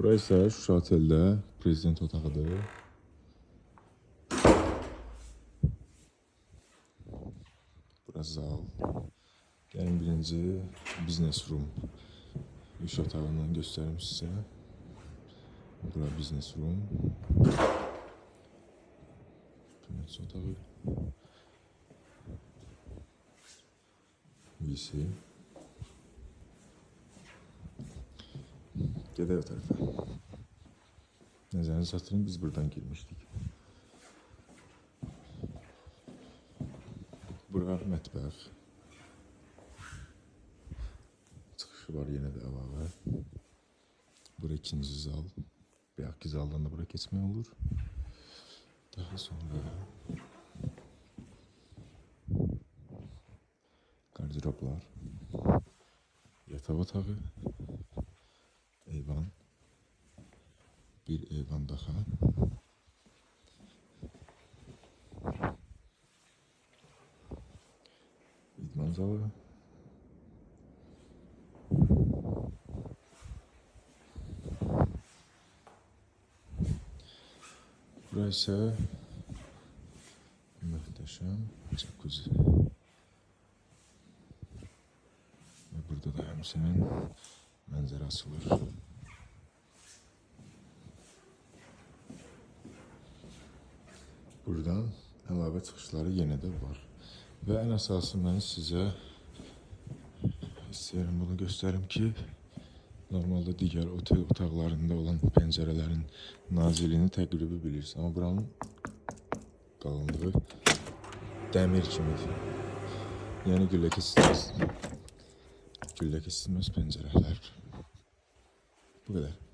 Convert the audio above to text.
Bura isə Şuşa oteldə prezident otağıdır. Bura zal. Gəlin birinci business room iş otağından göstərim sizə. Bura business room. Yönetim otağı. VC. Gedək o tərəfə. Nəzərinizi çatdırın, biz buradan girmişdik. Bura mətbəx. Çıxışı var yenə də əlavə. Bura ikinci zal. Bayaqki zaldan da bura keçmək olur. Daha sonra garderoblar. Yataq otağı. Eyvan. Bir eyvan daha. İdman zalı. Burası muhteşem jacuzzi. Ve burada da hemşinin manzarası var. Buradan əlavə çıxışları yenə də var. Və ən əsası mən sizə istəyirəm bunu göstərim ki, normalda digər otel otaqlarında olan pəncərələrin naziliyini təqribi bilirsiniz. Amma buranın qalınlığı dəmir kimidir. Yəni güllə keçilməz pəncərələr. Bu qədər.